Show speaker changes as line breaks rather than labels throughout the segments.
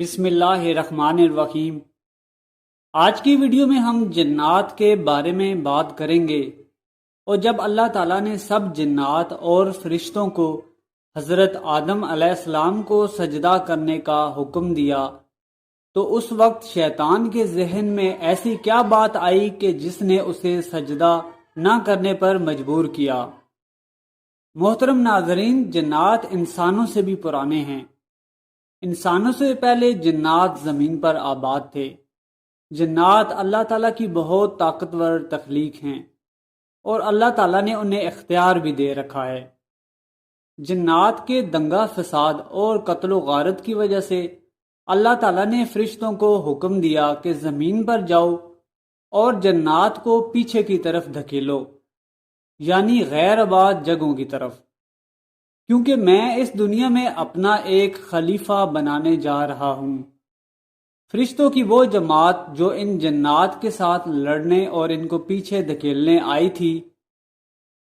بسم اللہ الرحمن الرحیم۔ آج کی ویڈیو میں ہم جنات کے بارے میں بات کریں گے، اور جب اللہ تعالیٰ نے سب جنات اور فرشتوں کو حضرت آدم علیہ السلام کو سجدہ کرنے کا حکم دیا تو اس وقت شیطان کے ذہن میں ایسی کیا بات آئی کہ جس نے اسے سجدہ نہ کرنے پر مجبور کیا؟ محترم ناظرین، جنات انسانوں سے بھی پرانے ہیں۔ انسانوں سے پہلے جنات زمین پر آباد تھے۔ جنات اللہ تعالیٰ کی بہت طاقتور تخلیق ہیں، اور اللہ تعالیٰ نے انہیں اختیار بھی دے رکھا ہے۔ جنات کے دنگا فساد اور قتل و غارت کی وجہ سے اللہ تعالیٰ نے فرشتوں کو حکم دیا کہ زمین پر جاؤ اور جنات کو پیچھے کی طرف دھکیلو، یعنی غیر آباد جگہوں کی طرف، کیونکہ میں اس دنیا میں اپنا ایک خلیفہ بنانے جا رہا ہوں۔ فرشتوں کی وہ جماعت جو ان جنات کے ساتھ لڑنے اور ان کو پیچھے دھکیلنے آئی تھی،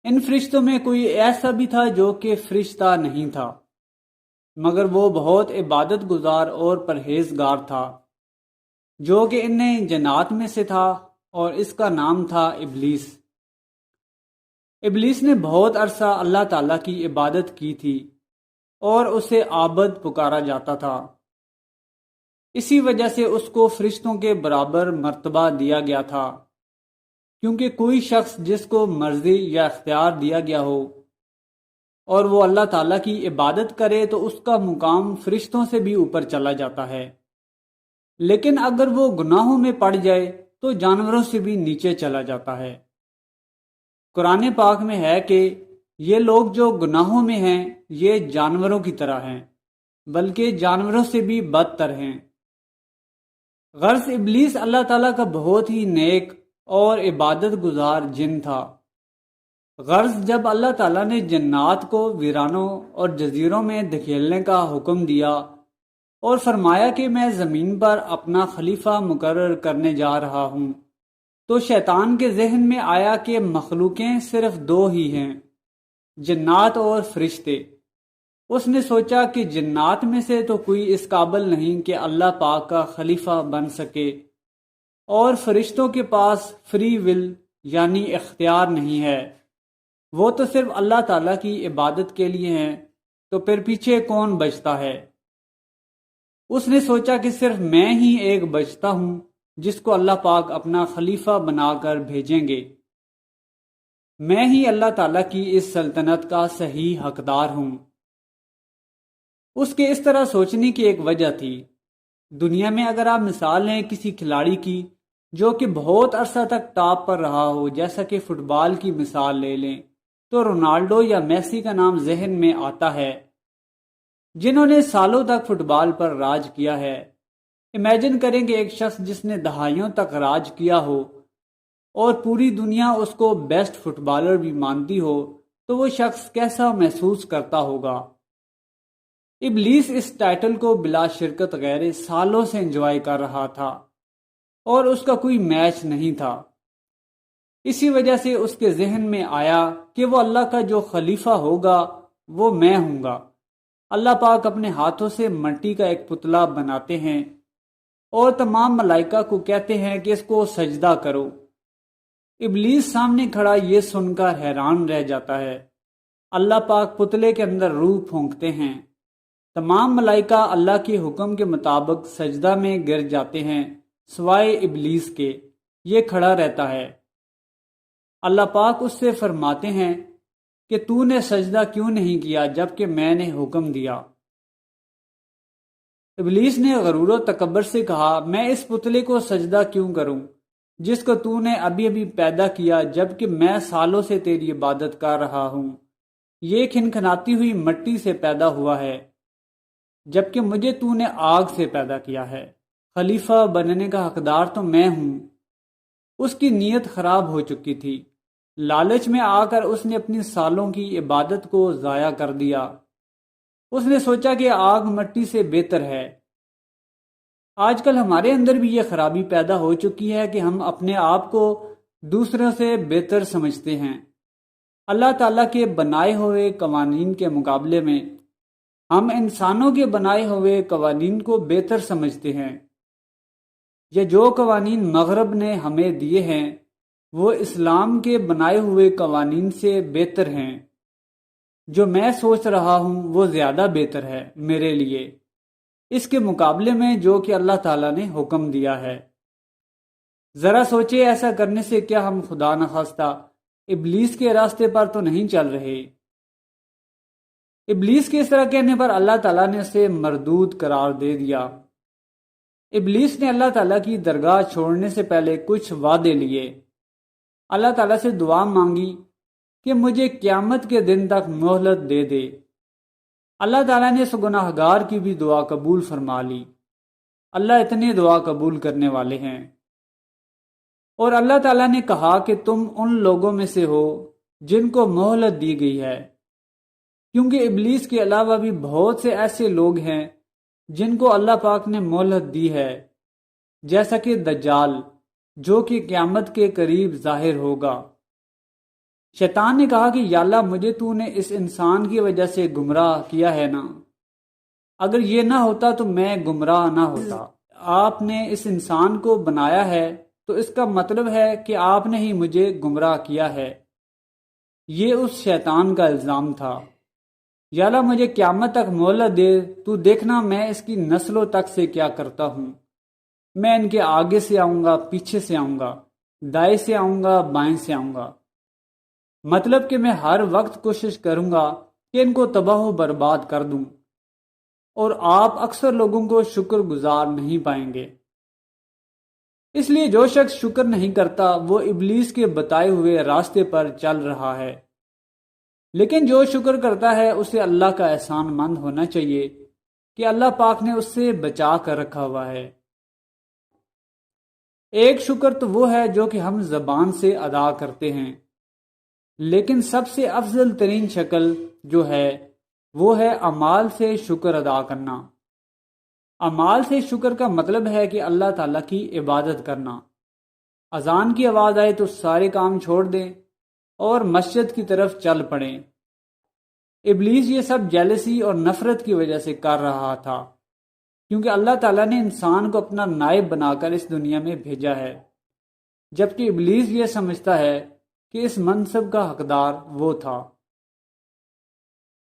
ان فرشتوں میں کوئی ایسا بھی تھا جو کہ فرشتہ نہیں تھا، مگر وہ بہت عبادت گزار اور پرہیزگار تھا، جو کہ ان جنات میں سے تھا، اور اس کا نام تھا ابلیس۔ ابلیس نے بہت عرصہ اللہ تعالیٰ کی عبادت کی تھی اور اسے عابد پکارا جاتا تھا۔ اسی وجہ سے اس کو فرشتوں کے برابر مرتبہ دیا گیا تھا، کیونکہ کوئی شخص جس کو مرضی یا اختیار دیا گیا ہو اور وہ اللہ تعالیٰ کی عبادت کرے تو اس کا مقام فرشتوں سے بھی اوپر چلا جاتا ہے، لیکن اگر وہ گناہوں میں پڑ جائے تو جانوروں سے بھی نیچے چلا جاتا ہے۔ قرآن پاک میں ہے کہ یہ لوگ جو گناہوں میں ہیں یہ جانوروں کی طرح ہیں، بلکہ جانوروں سے بھی بدتر ہیں۔ غرض ابلیس اللہ تعالیٰ کا بہت ہی نیک اور عبادت گزار جن تھا۔ غرض جب اللہ تعالیٰ نے جنات کو ویرانوں اور جزیروں میں دھکیلنے کا حکم دیا اور فرمایا کہ میں زمین پر اپنا خلیفہ مقرر کرنے جا رہا ہوں، تو شیطان کے ذہن میں آیا کہ مخلوقیں صرف دو ہی ہیں، جنات اور فرشتے۔ اس نے سوچا کہ جنات میں سے تو کوئی اس قابل نہیں کہ اللہ پاک کا خلیفہ بن سکے، اور فرشتوں کے پاس فری ول یعنی اختیار نہیں ہے، وہ تو صرف اللہ تعالیٰ کی عبادت کے لیے ہیں، تو پھر پیچھے کون بچتا ہے؟ اس نے سوچا کہ صرف میں ہی ایک بچتا ہوں جس کو اللہ پاک اپنا خلیفہ بنا کر بھیجیں گے۔ میں ہی اللہ تعالیٰ کی اس سلطنت کا صحیح حقدار ہوں۔ اس کے اس طرح سوچنے کی ایک وجہ تھی۔ دنیا میں اگر آپ مثال لیں کسی کھلاڑی کی جو کہ بہت عرصہ تک ٹاپ پر رہا ہو، جیسا کہ فٹ بال کی مثال لے لیں، تو رونالڈو یا میسی کا نام ذہن میں آتا ہے، جنہوں نے سالوں تک فٹ بال پر راج کیا ہے۔ امیجن کریں کہ ایک شخص جس نے دہائیوں تک راج کیا ہو اور پوری دنیا اس کو بیسٹ فٹ بالر بھی مانتی ہو، تو وہ شخص کیسا محسوس کرتا ہوگا؟ ابلیس اس ٹائٹل کو بلا شرکت غیر سالوں سے انجوائے کر رہا تھا، اور اس کا کوئی میچ نہیں تھا۔ اسی وجہ سے اس کے ذہن میں آیا کہ وہ اللہ کا جو خلیفہ ہوگا وہ میں ہوں گا۔ اللہ پاک اپنے ہاتھوں سے مٹی کا ایک پتلا بناتے ہیں اور تمام ملائکہ کو کہتے ہیں کہ اس کو سجدہ کرو۔ ابلیس سامنے کھڑا یہ سن کر حیران رہ جاتا ہے۔ اللہ پاک پتلے کے اندر روح پھونکتے ہیں، تمام ملائکہ اللہ کے حکم کے مطابق سجدہ میں گر جاتے ہیں، سوائے ابلیس کے، یہ کھڑا رہتا ہے۔ اللہ پاک اس سے فرماتے ہیں کہ تو نے سجدہ کیوں نہیں کیا جبکہ میں نے حکم دیا؟ ابلیس نے غرور و تکبر سے کہا، میں اس پتلے کو سجدہ کیوں کروں جس کو تو نے ابھی ابھی پیدا کیا، جبکہ میں سالوں سے تیری عبادت کر رہا ہوں۔ یہ کھنکھناتی ہوئی مٹی سے پیدا ہوا ہے، جبکہ مجھے تو نے آگ سے پیدا کیا ہے۔ خلیفہ بننے کا حقدار تو میں ہوں۔ اس کی نیت خراب ہو چکی تھی۔ لالچ میں آ کر اس نے اپنی سالوں کی عبادت کو ضائع کر دیا۔ اس نے سوچا کہ آگ مٹی سے بہتر ہے۔ آج کل ہمارے اندر بھی یہ خرابی پیدا ہو چکی ہے کہ ہم اپنے آپ کو دوسروں سے بہتر سمجھتے ہیں۔ اللہ تعالیٰ کے بنائے ہوئے قوانین کے مقابلے میں ہم انسانوں کے بنائے ہوئے قوانین کو بہتر سمجھتے ہیں، یا جو قوانین مغرب نے ہمیں دیے ہیں وہ اسلام کے بنائے ہوئے قوانین سے بہتر ہیں۔ جو میں سوچ رہا ہوں وہ زیادہ بہتر ہے میرے لیے اس کے مقابلے میں جو کہ اللہ تعالیٰ نے حکم دیا ہے۔ ذرا سوچے، ایسا کرنے سے کیا ہم خدا نخواستہ ابلیس کے راستے پر تو نہیں چل رہے؟ ابلیس کے اس طرح کہنے پر اللہ تعالیٰ نے اسے مردود قرار دے دیا۔ ابلیس نے اللہ تعالیٰ کی درگاہ چھوڑنے سے پہلے کچھ وعدے لیے، اللہ تعالیٰ سے دعا مانگی کہ مجھے قیامت کے دن تک مہلت دے دے۔ اللہ تعالیٰ نے اس گناہ گار کی بھی دعا قبول فرما لی۔ اللہ اتنے دعا قبول کرنے والے ہیں۔ اور اللہ تعالیٰ نے کہا کہ تم ان لوگوں میں سے ہو جن کو مہلت دی گئی ہے، کیونکہ ابلیس کے علاوہ بھی بہت سے ایسے لوگ ہیں جن کو اللہ پاک نے مہلت دی ہے، جیسا کہ دجال جو کہ قیامت کے قریب ظاہر ہوگا۔ شیطان نے کہا کہ یا اللہ، مجھے تو نے اس انسان کی وجہ سے گمراہ کیا ہے نا، اگر یہ نہ ہوتا تو میں گمراہ نہ ہوتا۔ آپ نے اس انسان کو بنایا ہے تو اس کا مطلب ہے کہ آپ نے ہی مجھے گمراہ کیا ہے۔ یہ اس شیطان کا الزام تھا۔ یا اللہ، مجھے قیامت تک مہلت دے، تو دیکھنا میں اس کی نسلوں تک سے کیا کرتا ہوں۔ میں ان کے آگے سے آؤں گا، پیچھے سے آؤں گا، دائیں سے آؤں گا، بائیں سے آؤں گا۔ مطلب کہ میں ہر وقت کوشش کروں گا کہ ان کو تباہ و برباد کر دوں، اور آپ اکثر لوگوں کو شکر گزار نہیں پائیں گے۔ اس لیے جو شخص شکر نہیں کرتا وہ ابلیس کے بتائے ہوئے راستے پر چل رہا ہے، لیکن جو شکر کرتا ہے اسے اللہ کا احسان مند ہونا چاہیے کہ اللہ پاک نے اس سے بچا کر رکھا ہوا ہے۔ ایک شکر تو وہ ہے جو کہ ہم زبان سے ادا کرتے ہیں، لیکن سب سے افضل ترین شکل جو ہے وہ ہے اعمال سے شکر ادا کرنا۔ اعمال سے شکر کا مطلب ہے کہ اللہ تعالیٰ کی عبادت کرنا۔ اذان کی آواز آئے تو سارے کام چھوڑ دیں اور مسجد کی طرف چل پڑیں۔ ابلیس یہ سب جیلسی اور نفرت کی وجہ سے کر رہا تھا، کیونکہ اللہ تعالیٰ نے انسان کو اپنا نائب بنا کر اس دنیا میں بھیجا ہے، جبکہ ابلیس یہ سمجھتا ہے کہ اس منصب کا حقدار وہ تھا۔